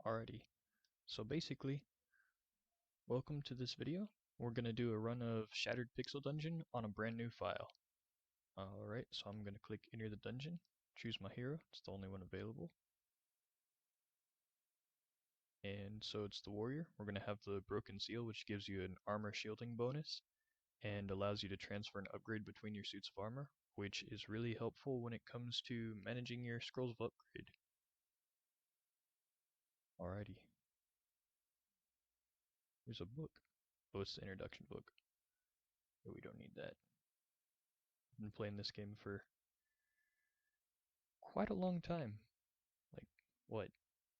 Alrighty, so basically, welcome to this video. We're going to do a run of Shattered Pixel Dungeon on a brand new file. Alright, so I'm going to click Enter the Dungeon, choose my hero, it's the only one available. And so it's the Warrior. We're going to have the Broken Seal, which gives you an armor shielding bonus, and allows you to transfer and upgrade between your suits of armor, which is really helpful when it comes to managing your scrolls of upgrade. Alrighty. Here's a book. Oh, it's the introduction book. But we don't need that. I've been playing this game for quite a long time. Like, what,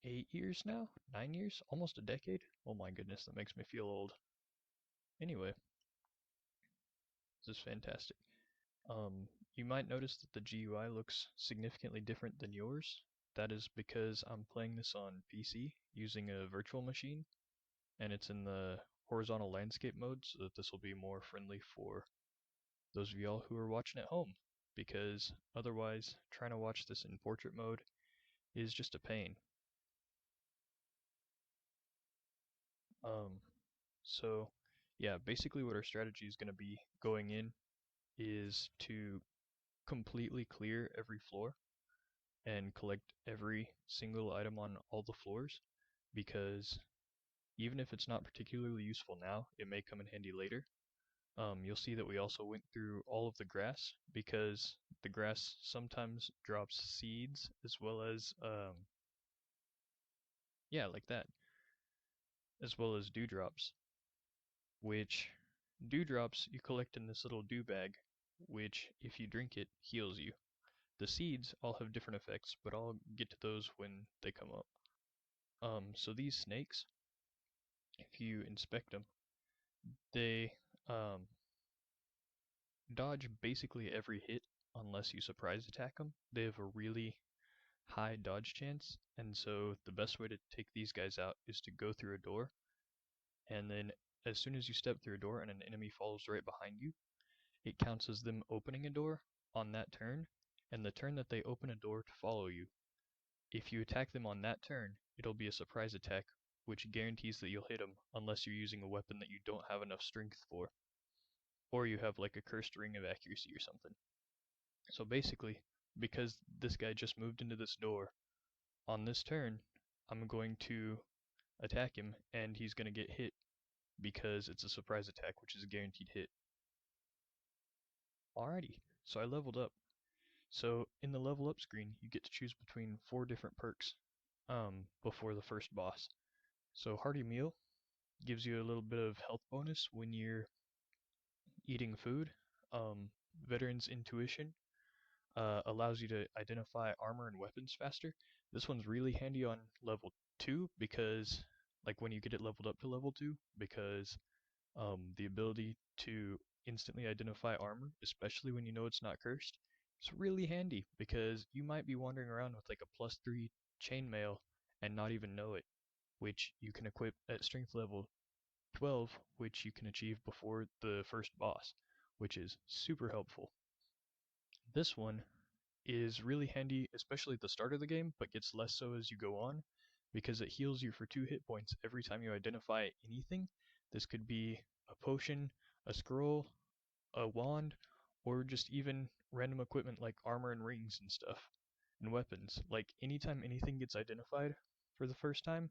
8 years now? 9 years? Almost a decade? Oh my goodness, that makes me feel old. Anyway, this is fantastic. You might notice that the GUI looks significantly different than yours. That is because I'm playing this on PC using a virtual machine, and it's in the horizontal landscape mode so that this will be more friendly for those of y'all who are watching at home, because otherwise trying to watch this in portrait mode is just a pain. So yeah, basically what our strategy is going to be going in is to completely clear every floor and collect every single item on all the floors, because even if it's not particularly useful now, it may come in handy later. You'll see that we also went through all of the grass, because the grass sometimes drops seeds as well as, yeah, like that, as well as dewdrops, which dewdrops you collect in this little dew bag, which if you drink it, heals you. The seeds all have different effects, but I'll get to those when they come up. So these snakes, if you inspect them, they dodge basically every hit unless you surprise attack them. They have a really high dodge chance, and so the best way to take these guys out is to go through a door, and then as soon as you step through a door and an enemy follows right behind you, it counts as them opening a door on that turn, and the turn that they open a door to follow you. If you attack them on that turn, it'll be a surprise attack, which guarantees that you'll hit them unless you're using a weapon that you don't have enough strength for, or you have like a cursed ring of accuracy or something. So basically, because this guy just moved into this door, on this turn, I'm going to attack him, and he's going to get hit because it's a surprise attack, which is a guaranteed hit. Alrighty, so I leveled up. So in the level up screen, you get to choose between 4 different perks before the first boss. So Hearty Meal gives you a little bit of health bonus when you're eating food. Veteran's Intuition allows you to identify armor and weapons faster. This one's really handy on level 2 because, like, when you get it leveled up to level 2, because the ability to instantly identify armor, especially when you know it's not cursed, is really handy, because you might be wandering around with like a +3 chainmail and not even know it, which you can equip at strength level 12, which you can achieve before the first boss, which is super helpful. This one is really handy, especially at the start of the game, but gets less so as you go on, because it heals you for 2 hit points every time you identify anything. This could be a potion, a scroll, a wand, or just even random equipment like armor and rings and stuff, and weapons. Like, anytime anything gets identified for the first time,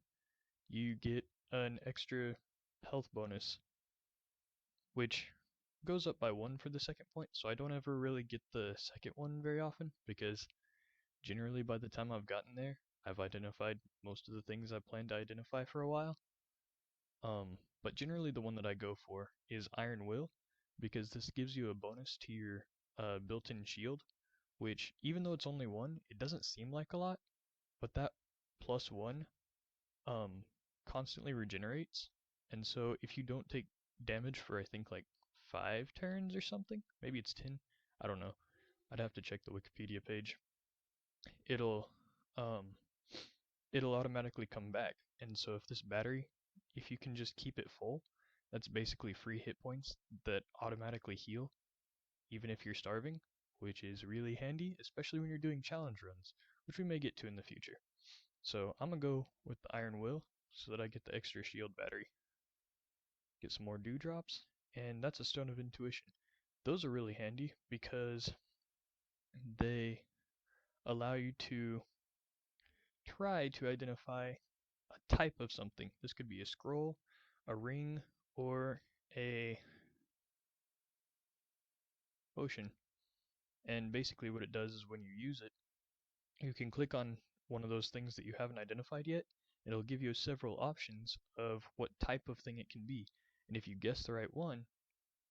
you get an extra health bonus, which goes up by 1 for the second point, so I don't ever really get the second one very often, because generally by the time I've gotten there, I've identified most of the things I plan to identify for a while. But generally the one that I go for is Iron Will, because this gives you a bonus to your built-in shield, which, even though it's only 1, it doesn't seem like a lot, but that +1 constantly regenerates, and so if you don't take damage for, I think, like 5 turns or something, maybe it's 10, I don't know, I'd have to check the Wikipedia page, it'll automatically come back. And so if this battery, if you can just keep it full, that's basically free hit points that automatically heal even if you're starving, which is really handy, especially when you're doing challenge runs, which we may get to in the future. So I'm gonna go with the Iron Will so that I get the extra shield battery. Get some more dewdrops, and that's a Stone of Intuition. Those are really handy because they allow you to try to identify a type of something. This could be a scroll, a ring, or a potion. And basically what it does is when you use it, you can click on one of those things that you haven't identified yet. It'll give you several options of what type of thing it can be. And if you guess the right one,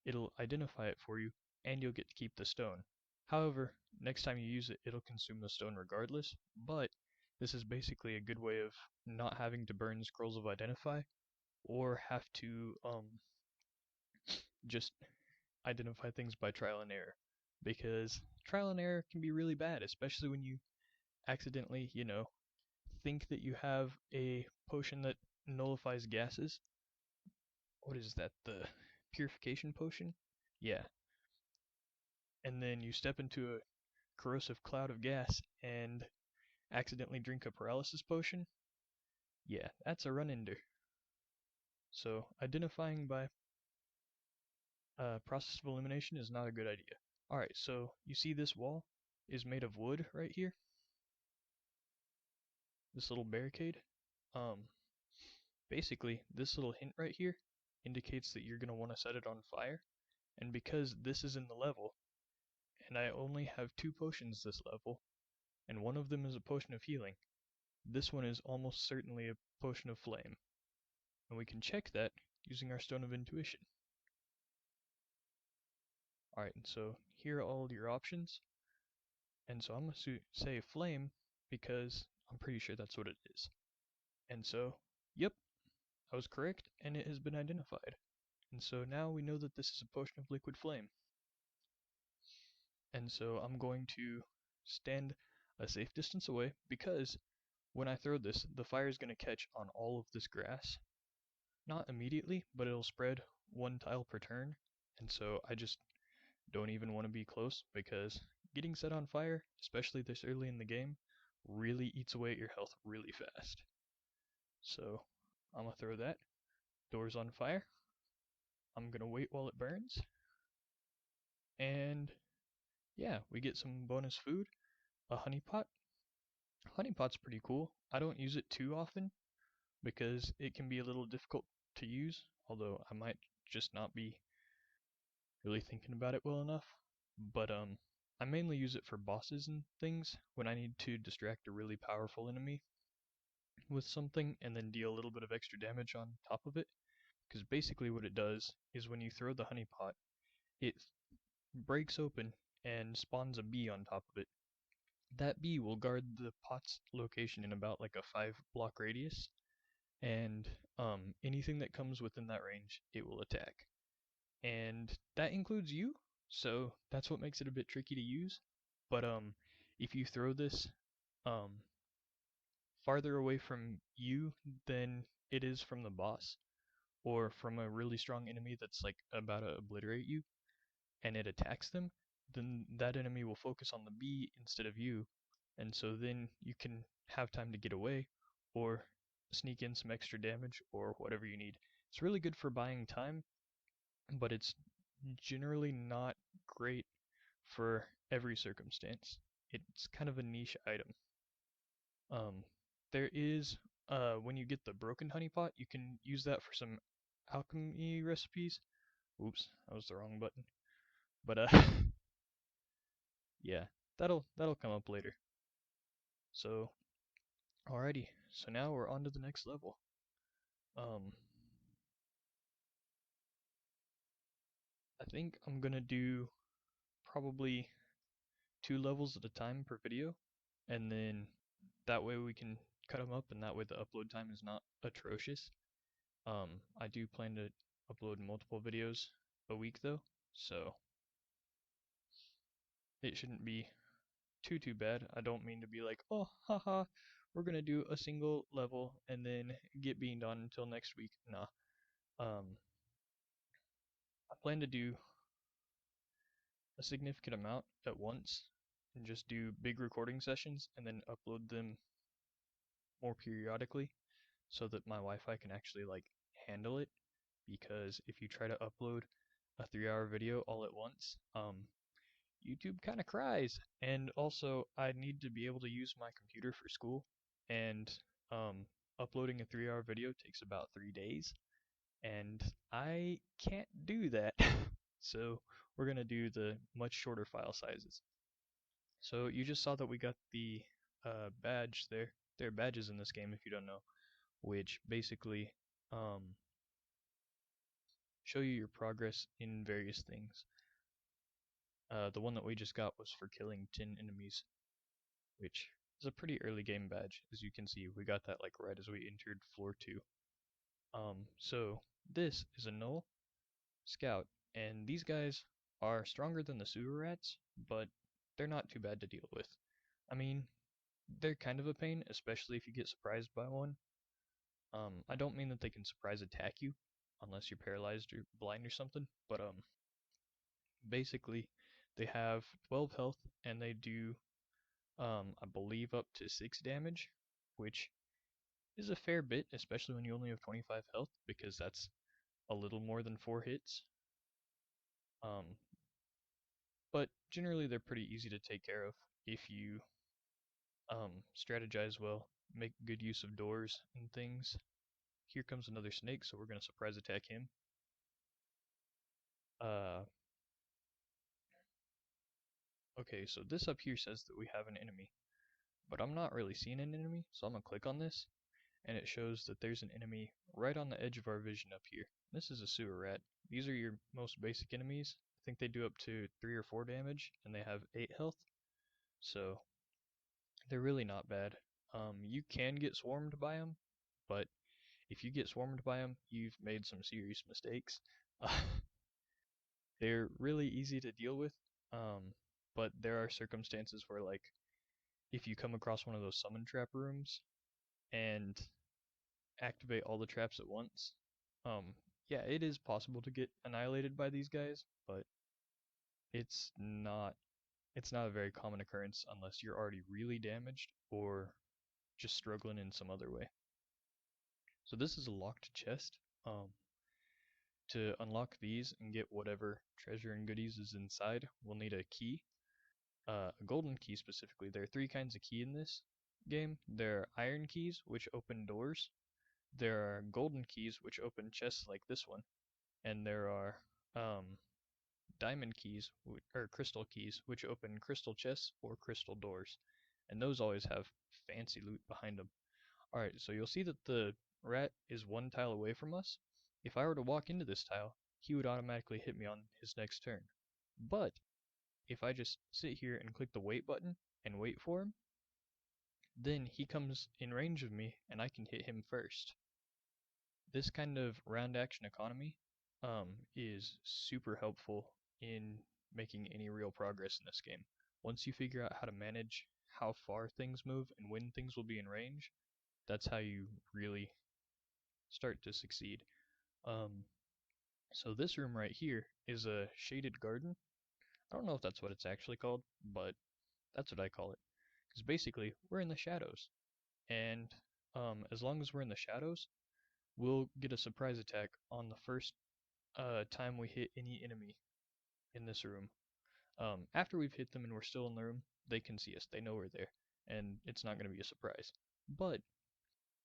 it'll identify it for you, and you'll get to keep the stone. However, next time you use it, it'll consume the stone regardless, but this is basically a good way of not having to burn scrolls of identify, or have to just identify things by trial and error. Because trial and error can be really bad, especially when you accidentally, think that you have a potion that nullifies gases. What is that? The purification potion? Yeah. And then you step into a corrosive cloud of gas and accidentally drink a paralysis potion. Yeah, that's a run-ender. So identifying by process of elimination is not a good idea. Alright, so you see this wall is made of wood right here? This little barricade? Um, Basically, this little hint right here indicates that you're going to want to set it on fire. And because this is in the level, and I only have 2 potions this level, and one of them is a potion of healing, this one is almost certainly a potion of flame. And we can check that using our Stone of Intuition. Alright, and so here are all your options. And so I'm going to say flame because I'm pretty sure that's what it is. And so, yep, I was correct, and it has been identified. And so now we know that this is a potion of liquid flame. And so I'm going to stand a safe distance away because when I throw this, the fire is going to catch on all of this grass. Not immediately, but it'll spread 1 tile per turn. And so I just don't even want to be close because getting set on fire, especially this early in the game, really eats away at your health really fast. So I'm going to throw that. Door's on fire. I'm going to wait while it burns. And yeah, we get some bonus food. A honey pot. Honey pot's pretty cool. I don't use it too often because it can be a little difficult to use, although I might just not be really thinking about it well enough. But I mainly use it for bosses and things when I need to distract a really powerful enemy with something and then deal a little bit of extra damage on top of it. Because basically what it does is when you throw the honey pot, it breaks open and spawns a bee on top of it. That bee will guard the pot's location in about like a 5 block radius, and anything that comes within that range, it will attack. And that includes you, so that's what makes it a bit tricky to use. But if you throw this um, farther away from you than it is from the boss, or from a really strong enemy that's like about to obliterate you, and it attacks them, then that enemy will focus on the bee instead of you, and so then you can have time to get away, or sneak in some extra damage, or whatever you need. It's really good for buying time, but it's generally not great for every circumstance. It's kind of a niche item. Um, there is, when you get the broken honey pot, you can use that for some alchemy recipes. Oops, that was the wrong button. But yeah, that'll come up later. So, alrighty, so now we're on to the next level. Um, I think I'm gonna do probably 2 levels at a time per video, and then that way we can cut them up, and that way the upload time is not atrocious. I do plan to upload multiple videos a week though, so it shouldn't be too bad. I don't mean to be like, oh, haha, we're gonna do a single level and then get beamed on until next week. Nah. Um, I plan to do a significant amount at once and just do big recording sessions and then upload them more periodically so that my Wi-Fi can actually like handle it. Because if you try to upload a 3-hour video all at once, YouTube kind of cries. And also, I need to be able to use my computer for school, and um, uploading a 3-hour video takes about 3 days, and I can't do that. So we're gonna do the much shorter file sizes. So you just saw that we got the badge there. There are badges in this game if you don't know, which basically um, show you your progress in various things. The one that we just got was for killing 10 enemies, which is a pretty early game badge. As you can see, we got that like right as we entered floor 2. So this is a null scout, and these guys are stronger than the sewer rats, but they're not too bad to deal with. I mean, they're kind of a pain, especially if you get surprised by one. I don't mean that they can surprise attack you, unless you're paralyzed or blind or something, but basically they have 12 health and they do I believe up to 6 damage, which is a fair bit, especially when you only have 25 health, because that's a little more than 4 hits. Um, but generally they're pretty easy to take care of if you strategize well, make good use of doors and things. Here comes another snake, so we're going to surprise attack him. Uh, okay, so this up here says that we have an enemy, but I'm not really seeing an enemy, so I'm going to click on this, and it shows that there's an enemy right on the edge of our vision up here. This is a sewer rat. These are your most basic enemies. I think they do up to 3 or 4 damage, and they have 8 health, so they're really not bad. You can get swarmed by them, but if you get swarmed by them, you've made some serious mistakes. They're really easy to deal with, um, but there are circumstances where, like, if you come across one of those summon trap rooms and activate all the traps at once, um, yeah, it is possible to get annihilated by these guys, but it's not it's not a very common occurrence unless you're already really damaged or just struggling in some other way. So this is a locked chest. To unlock these and get whatever treasure and goodies is inside, we'll need a key, a golden key specifically. There are 3 kinds of key in this game. There are iron keys, which open doors. There are golden keys, which open chests like this one. And there are diamond keys, or crystal keys, which open crystal chests or crystal doors. And those always have fancy loot behind them. Alright, so you'll see that the rat is 1 tile away from us. If I were to walk into this tile, he would automatically hit me on his next turn. But if I just sit here and click the wait button and wait for him, then he comes in range of me and I can hit him first. This kind of round action economy is super helpful in making any real progress in this game. Once you figure out how to manage how far things move and when things will be in range, that's how you really start to succeed. Um, so this room right here is a shaded garden. I don't know if that's what it's actually called, but that's what I call it. Because basically, we're in the shadows. And as long as we're in the shadows, we'll get a surprise attack on the first time we hit any enemy in this room. After we've hit them and we're still in the room, they can see us. They know we're there. And it's not going to be a surprise. But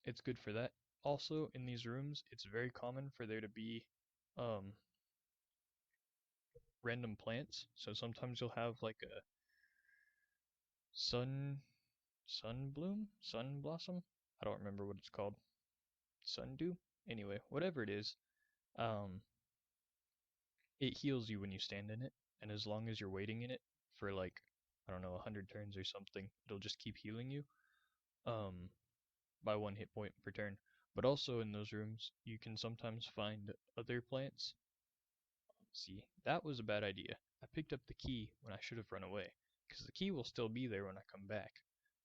it's good for that. Also, in these rooms, it's very common for there to be um, random plants. So sometimes you'll have like a sun bloom, sun blossom. I don't remember what it's called. Sundew. Anyway, whatever it is, um, it heals you when you stand in it, and as long as you're waiting in it for like I don't know 100 turns or something, it'll just keep healing you. Um, by 1 hit point per turn. But also in those rooms, you can sometimes find other plants. See, that was a bad idea. I picked up the key when I should have run away, because the key will still be there when I come back.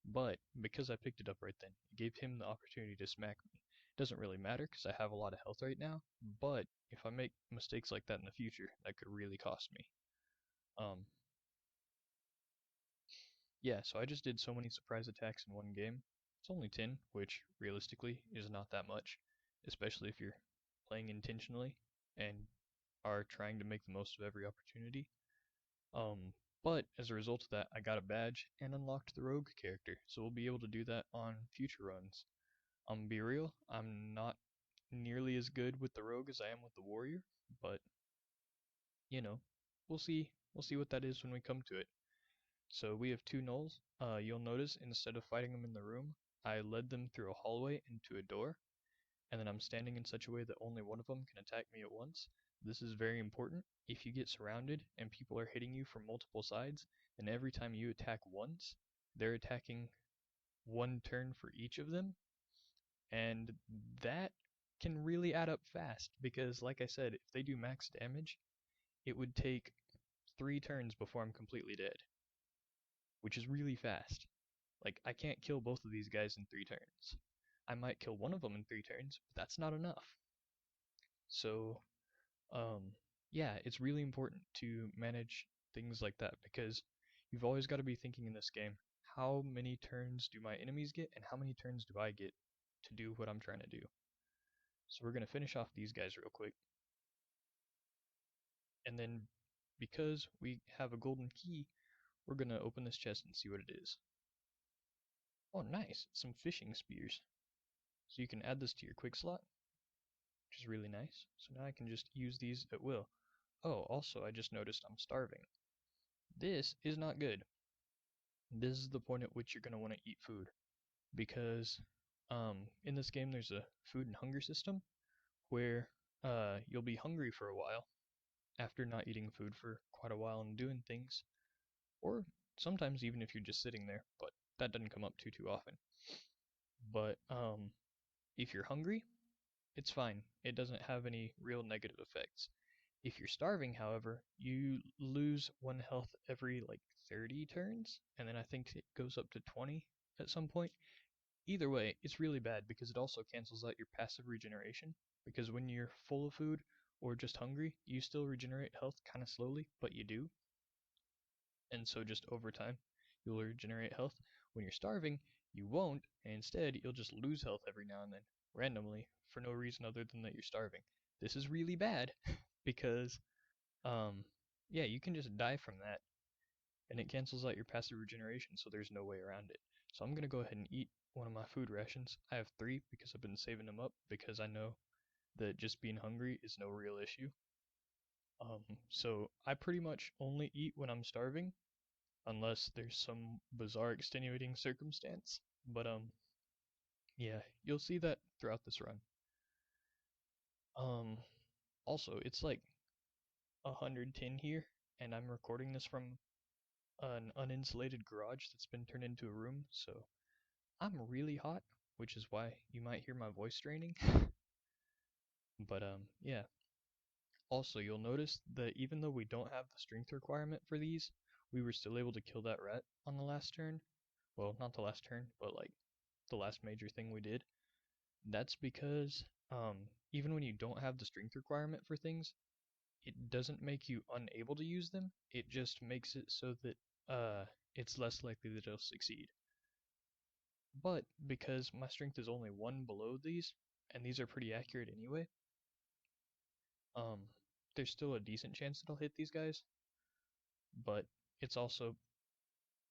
But because I picked it up right then, it gave him the opportunity to smack me. It doesn't really matter because I have a lot of health right now, but if I make mistakes like that in the future, that could really cost me. Um, yeah, so I just did so many surprise attacks in one game. It's only 10, which realistically is not that much, especially if you're playing intentionally and are trying to make the most of every opportunity. But as a result of that, I got a badge and unlocked the rogue character, so we'll be able to do that on future runs. I'm gonna be real, I'm not nearly as good with the rogue as I am with the warrior, but you know, we'll see. We'll see what that is when we come to it. So we have two gnolls. You'll notice instead of fighting them in the room, I led them through a hallway into a door, and then I'm standing in such a way that only one of them can attack me at once. This is very important. If you get surrounded and people are hitting you from multiple sides, then every time you attack once, they're attacking one turn for each of them, and that can really add up fast because, like I said, if they do max damage, it would take 3 turns before I'm completely dead, which is really fast. Like, I can't kill both of these guys in 3 turns. I might kill one of them in 3 turns, but that's not enough. So, um, yeah, it's really important to manage things like that because you've always got to be thinking in this game, how many turns do my enemies get and how many turns do I get to do what I'm trying to do? So we're going to finish off these guys real quick. And then because we have a golden key, we're going to open this chest and see what it is. Oh, nice. Some fishing spears. So you can add this to your quick slot, which is really nice. So now I can just use these at will. Oh, also I just noticed I'm starving. This is not good. This is the point at which you're going to want to eat food. Because in this game there's a food and hunger system where you'll be hungry for a while after not eating food for quite a while and doing things. Or sometimes even if you're just sitting there, but that doesn't come up too often. But if you're hungry, it's fine. It doesn't have any real negative effects. If you're starving, however, you lose 1 health every like 30 turns, and then I think it goes up to 20 at some point. Either way, it's really bad because it also cancels out your passive regeneration, because when you're full of food or just hungry, you still regenerate health kind of slowly, but you do. And so just over time, you'll regenerate health. When you're starving, you won't, and instead you'll just lose health every now and then, randomly, for no reason other than that you're starving. This is really bad because, yeah, you can just die from that, and it cancels out your passive regeneration, so there's no way around it. So I'm gonna go ahead and eat one of my food rations. I have 3 because I've been saving them up because I know that just being hungry is no real issue. So I pretty much only eat when I'm starving, unless there's some bizarre extenuating circumstance. But yeah, you'll see that throughout this run. Um, Also, it's like 110 here, and I'm recording this from an uninsulated garage that's been turned into a room, so I'm really hot, which is why you might hear my voice straining. But yeah. Also, you'll notice that even though we don't have the strength requirement for these, we were still able to kill that rat on the last turn. Well, not the last turn, but like the last major thing we did. That's because even when you don't have the strength requirement for things, it doesn't make you unable to use them. It just makes it so that it's less likely that it'll succeed. But because my strength is only 1 below these, and these are pretty accurate anyway, um, there's still a decent chance that I'll hit these guys. But it's also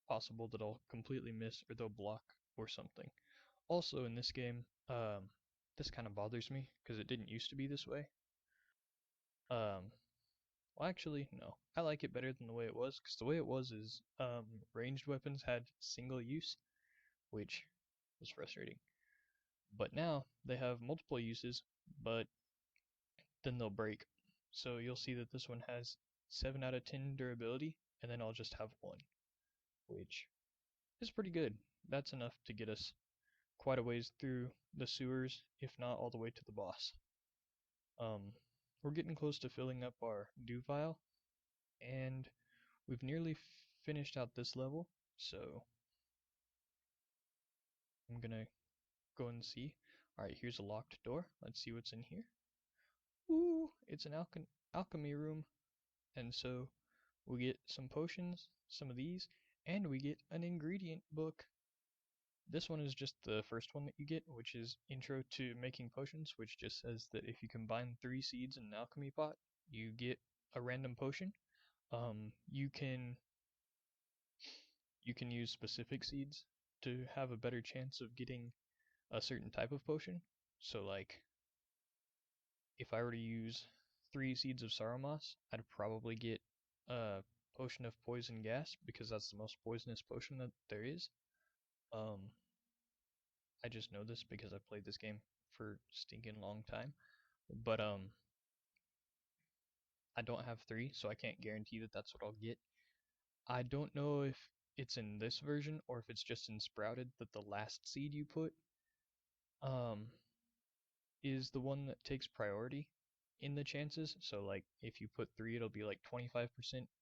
possible that I'll completely miss or they'll block or something. Also in this game, this kind of bothers me because it didn't used to be this way. Um, well, actually, no. I like it better than the way it was, because the way it was is ranged weapons had single use, which was frustrating. But now they have multiple uses, but then they'll break. So you'll see that this one has 7 out of 10 durability, and then I'll just have 1, which is pretty good. That's enough to get us quite a ways through the sewers, if not all the way to the boss. We're getting close to filling up our dew vial, and we've nearly finished out this level, so I'm gonna go and see. Alright, here's a locked door. Let's see what's in here. Ooh, it's an alchemy room, and so we get some potions, some of these, and we get an ingredient book. This one is just the first one that you get, which is Intro to Making Potions, which just says that if you combine 3 seeds in an alchemy pot, you get a random potion. You can use specific seeds to have a better chance of getting a certain type of potion. So like, if I were to use 3 seeds of sorrow moss, I'd probably get a potion of poison gas because that's the most poisonous potion that there is. Um, I just know this because I played this game for stinking long time. But I don't have 3, so I can't guarantee that that's what I'll get. I don't know if it's in this version or if it's just in Sprouted that the last seed you put um is the one that takes priority in the chances. So like if you put 3, it'll be like 25%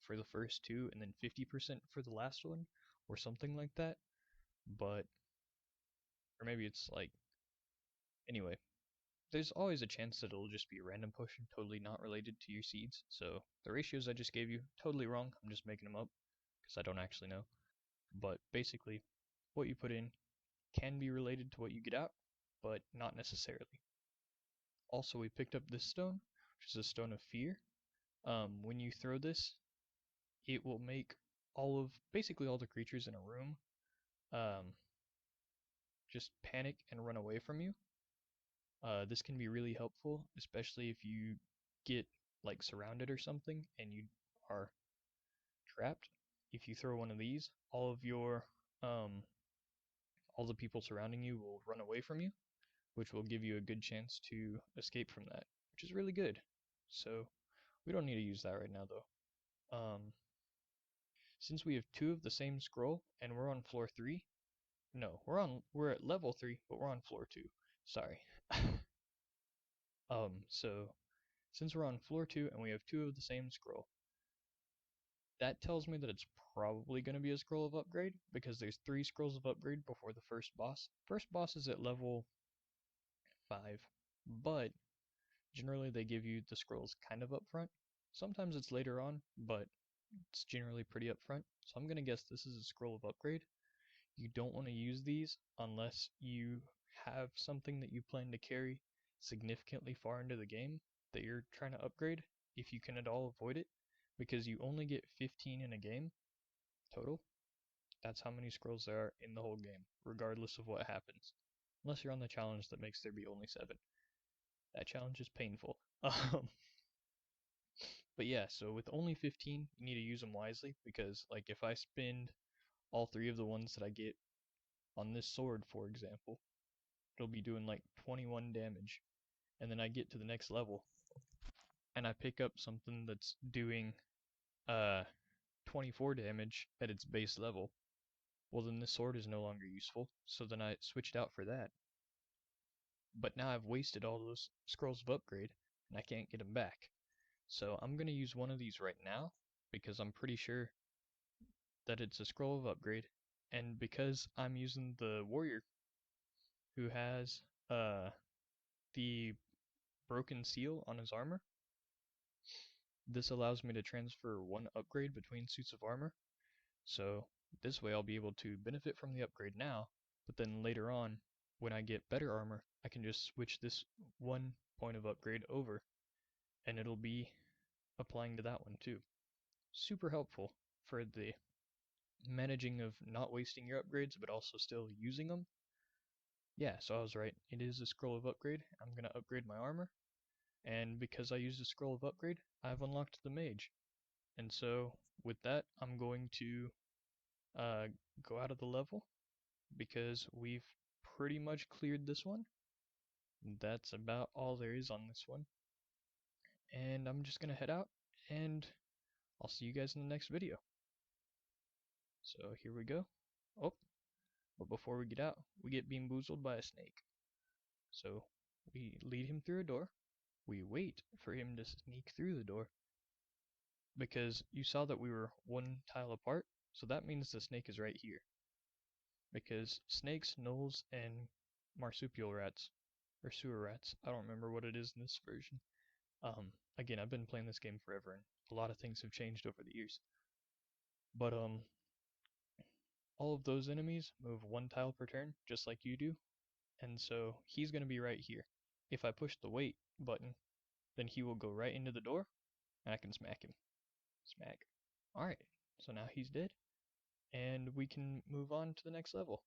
for the first 2 and then 50% for the last one or something like that. But or maybe it's like anyway, there's always a chance that it'll just be a random potion totally not related to your seeds. So the ratios I just gave you, totally wrong. I'm just making them up because I don't actually know. But basically, what you put in can be related to what you get out, but not necessarily. Also, we picked up this stone, which is a stone of fear. When you throw this, it will make basically all the creatures in a room um, just panic and run away from you. This can be really helpful, especially if you get like surrounded or something and you are trapped. If you throw one of these, all the people surrounding you will run away from you, which will give you a good chance to escape from that, which is really good. So we don't need to use that right now though. Um, since we have 2 of the same scroll and we're on floor 3, no, we're at level 3, but we're on floor 2. Sorry. So since we're on floor 2 and we have 2 of the same scroll, that tells me that it's probably going to be a scroll of upgrade because there's 3 scrolls of upgrade before the first boss. First boss is at level 5, but generally they give you the scrolls kind of up front. Sometimes it's later on, but it's generally pretty upfront. So I'm going to guess this is a scroll of upgrade. You don't want to use these unless you have something that you plan to carry significantly far into the game that you're trying to upgrade, if you can at all avoid it, because you only get 15 in a game total. That's how many scrolls there are in the whole game, regardless of what happens. Unless you're on the challenge that makes there be only 7. That challenge is painful. But yeah, so with only 15, you need to use them wisely because, like, if I spend all 3 of the ones that I get on this sword, for example, it'll be doing like 21 damage. And then I get to the next level and I pick up something that's doing uh 24 damage at its base level. Well, then this sword is no longer useful, so then I switched out for that. But now I've wasted all those scrolls of upgrade and I can't get them back. So I'm going to use one of these right now because I'm pretty sure that it's a scroll of upgrade. And because I'm using the warrior who has the broken seal on his armor, this allows me to transfer 1 upgrade between suits of armor. So this way I'll be able to benefit from the upgrade now, but then later on, when I get better armor, I can just switch this 1 point of upgrade over, and it'll be applying to that one too. Super helpful for the managing of not wasting your upgrades, but also still using them. Yeah, so I was right. It is a scroll of upgrade. I'm going to upgrade my armor. And because I used a scroll of upgrade, I've unlocked the mage. And so with that, I'm going to uh, go out of the level because we've pretty much cleared this one. That's about all there is on this one. And I'm just going to head out and I'll see you guys in the next video. So here we go. Oh, but before we get out, we get bamboozled by a snake. So we lead him through a door. We wait for him to sneak through the door because you saw that we were 1 tile apart, so that means the snake is right here. Because snakes, gnolls, and marsupial rats, or sewer rats, I don't remember what it is in this version. Again, I've been playing this game forever, and a lot of things have changed over the years. But All of those enemies move one tile per turn, just like you do, and so he's going to be right here. If I push the wait button, then he will go right into the door, and I can smack him. Smack. Alright, so now he's dead, and we can move on to the next level.